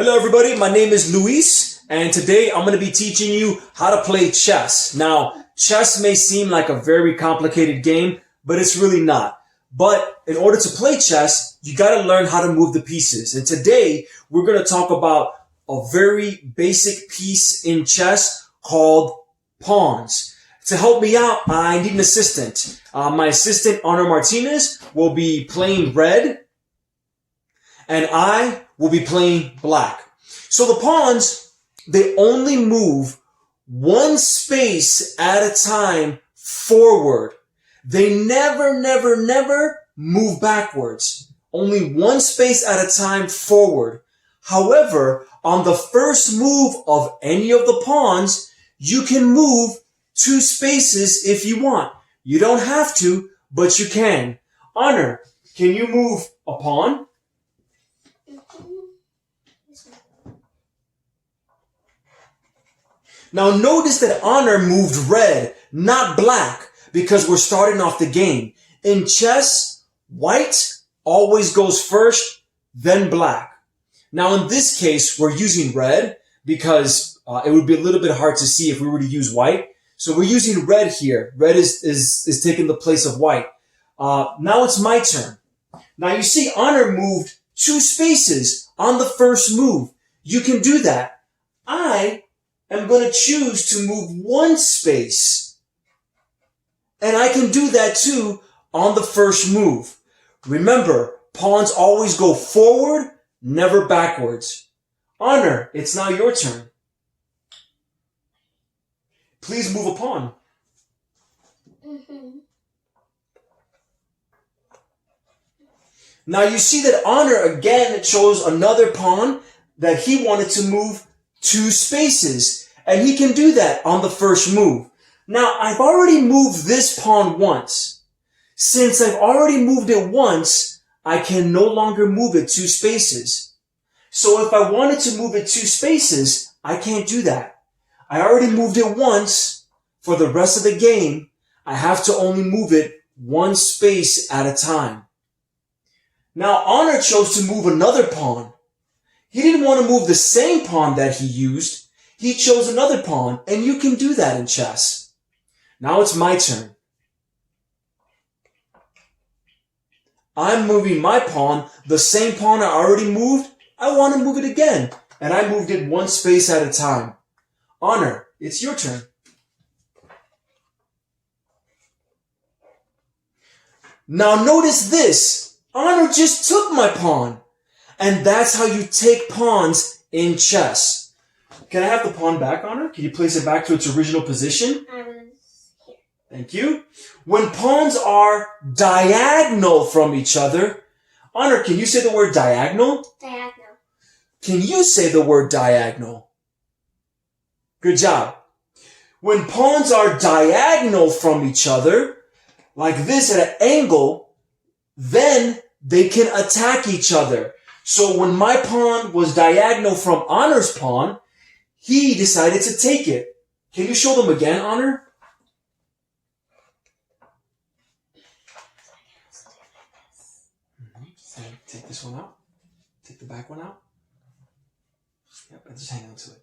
Hello everybody, my name is Luis, and today I'm going to be teaching you how to play chess. Now, chess may seem like a very complicated game, but it's really not. But in order to play chess, you got to learn how to move the pieces. And today, we're going to talk about a very basic piece in chess called pawns. To help me out, I need an assistant. My assistant, Honor Martinez, will be playing red, and I will be playing black. So the pawns, they only move one space at a time forward. They never move backwards. Only one space at a time forward. However, on the first move of any of the pawns, you can move two spaces if you want. You don't have to, but you can. Honor, can you move a pawn? Now notice that Honor moved red, not black, because we're starting off the game. In chess, white always goes first, then black. Now in this case, we're using red because it would be a little bit hard to see if we were to use white. So we're using red here. Red is taking the place of white. Now it's my turn. Now you see Honor moved two spaces on the first move. You can do that. I'm going to choose to move one space. And I can do that too on the first move. Remember, pawns always go forward, never backwards. Honor, it's now your turn. Please move a pawn. Now you see that Honor again chose another pawn that he wanted to move two spaces, and he can do that on the first move. Now, I've already moved this pawn once. Since I've already moved it once, I can no longer move it two spaces. So if I wanted to move it two spaces, I can't do that. I already moved it once. For the rest of the game, I have to only move it one space at a time. Now, Honor chose to move another pawn. He didn't want to move the same pawn that he used. He chose another pawn, and you can do that in chess. Now it's my turn. I'm moving my pawn, the same pawn I already moved. I want to move it again, and I moved it one space at a time. Honor, it's your turn. Now notice this. Honor just took my pawn. And that's how you take pawns in chess. Can I have the pawn back, Honor? Can you place it back to its original position? I was here. Thank you. When pawns are diagonal from each other, Honor, can you say the word diagonal? Diagonal. Can you say the word diagonal? Good job. When pawns are diagonal from each other, like this at an angle, then they can attack each other. So when my pawn was diagonal from Honor's pawn, he decided to take it. Can you show them again, Honor? Take this one out. Take the back one out. Yep, and just hang on to it.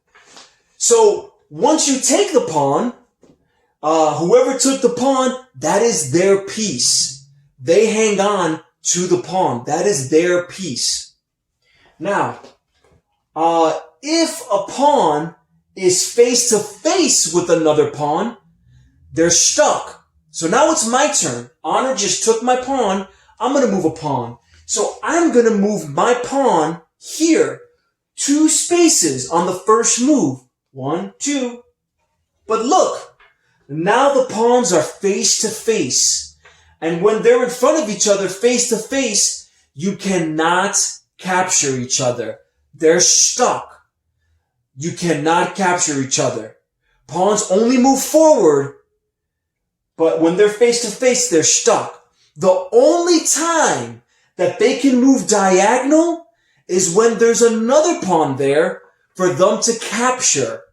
So once you take the pawn, whoever took the pawn, that is their piece. They hang on to the pawn. That is their piece. Now, if a pawn is face to face with another pawn, they're stuck. So now it's my turn. Honor just took my pawn. I'm going to move a pawn. So I'm going to move my pawn here. Two spaces on the first move. 1, 2. But look, now the pawns are face to face. And when they're in front of each other face to face, you cannot capture each other. They're stuck. You cannot capture each other. Pawns only move forward, but when they're face to face, they're stuck. The only time that they can move diagonal is when there's another pawn there for them to capture.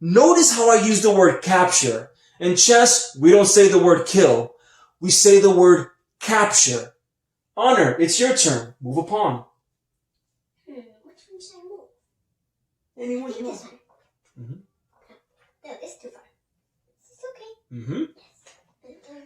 Notice how I use the word capture. In chess, we don't say the word kill. We say the word capture. Honor, it's your turn. Move a pawn. Which one should I move? Anyone you want. This one. Mm-hmm. No, it's too far. It's okay. Mm-hmm. Yes.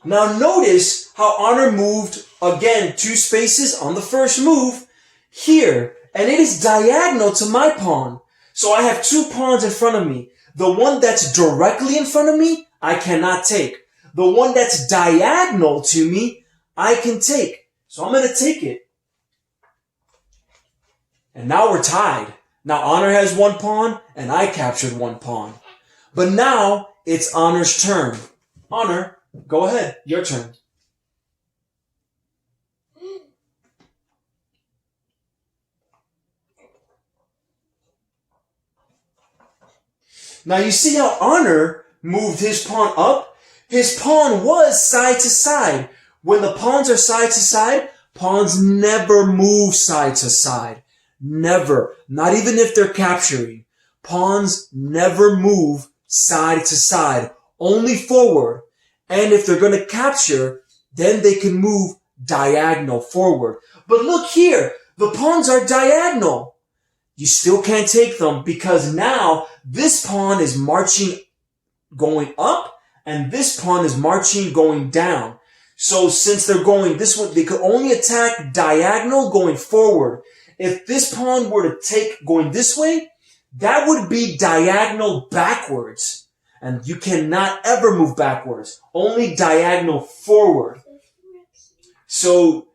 Now notice how Honor moved, again, 2 spaces on the first move here. And it is diagonal to my pawn. So I have 2 pawns in front of me. The one that's directly in front of me, I cannot take. The one that's diagonal to me, I can take. So I'm going to take it. And now we're tied. Now Honor has 1 pawn, and I captured 1 pawn. But now it's Honor's turn. Honor, go ahead. Your turn. Now you see how Honor moved his pawn up? His pawn was side to side. When the pawns are side to side, pawns never move side to side. Never. Not even if they're capturing. Pawns never move side to side. Only forward. And if they're going to capture, then they can move diagonal forward. But look here. The pawns are diagonal. You still can't take them because now this pawn is marching going up and this pawn is marching going down. So since they're going this way, they could only attack diagonal going forward. If this pawn were to take going this way, that would be diagonal backwards. And you cannot ever move backwards. Only diagonal forward. So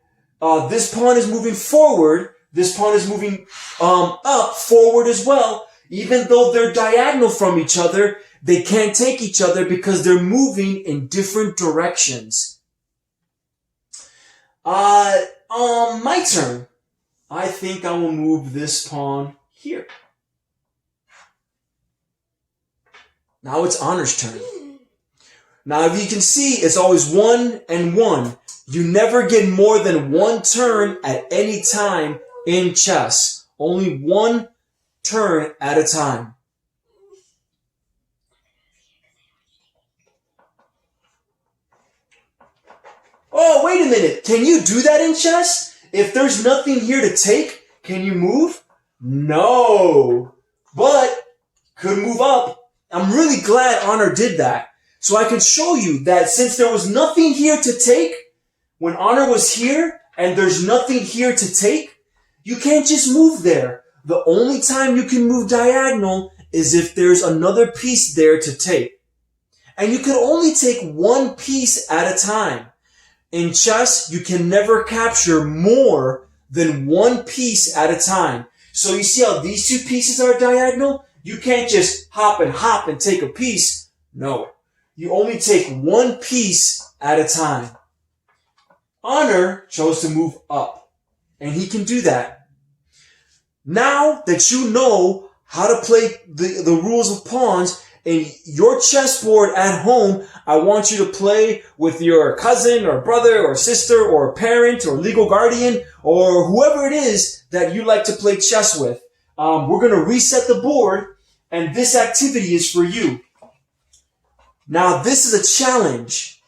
this pawn is moving forward. This pawn is moving up forward as well. Even though they're diagonal from each other, they can't take each other because they're moving in different directions. My turn. I think I will move this pawn here. Now it's Honor's turn. Now if you can see, it's always 1 and 1. You never get more than 1 turn at any time in chess. Only 1 turn at a time. Oh, wait a minute. Can you do that in chess? If there's nothing here to take, can you move? No. But could move up. I'm really glad Honor did that. So I can show you that since there was nothing here to take, when Honor was here and there's nothing here to take, you can't just move there. The only time you can move diagonal is if there's another piece there to take. And you can only take 1 piece at a time. In chess, you can never capture more than 1 piece at a time. So you see how these 2 pieces are diagonal? You can't just hop and take a piece. No. You only take 1 piece at a time. Honor chose to move up. And he can do that. Now that you know how to play the rules of pawns in your chessboard at home, I want you to play with your cousin or brother or sister or parent or legal guardian or whoever it is that you like to play chess with. We're going to reset the board, and this activity is for you. Now, this is a challenge.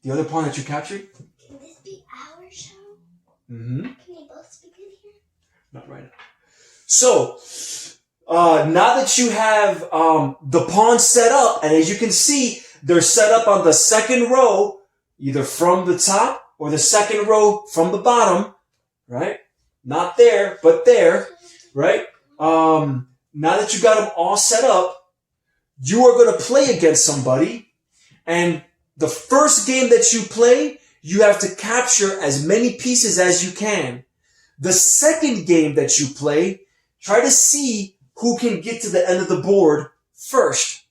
The other pawn that you captured? Can this be our show? Mm-hmm. Can they both be good here? Not right now. So, now that you have the pawns set up, and as you can see, they're set up on the second row, either from the top or the second row from the bottom, right? Not there, but there, right? Now that you got them all set up, you are going to play against somebody, and the first game that you play, you have to capture as many pieces as you can. The second game that you play, try to see who can get to the end of the board first.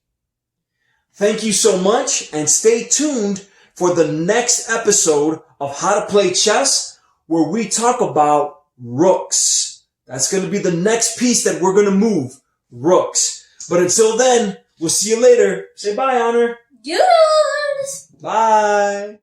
Thank you so much, and stay tuned for the next episode of How to Play Chess, where we talk about rooks. That's going to be the next piece that we're going to move, rooks. But until then, we'll see you later. Say bye, Honor. Doodles! Bye.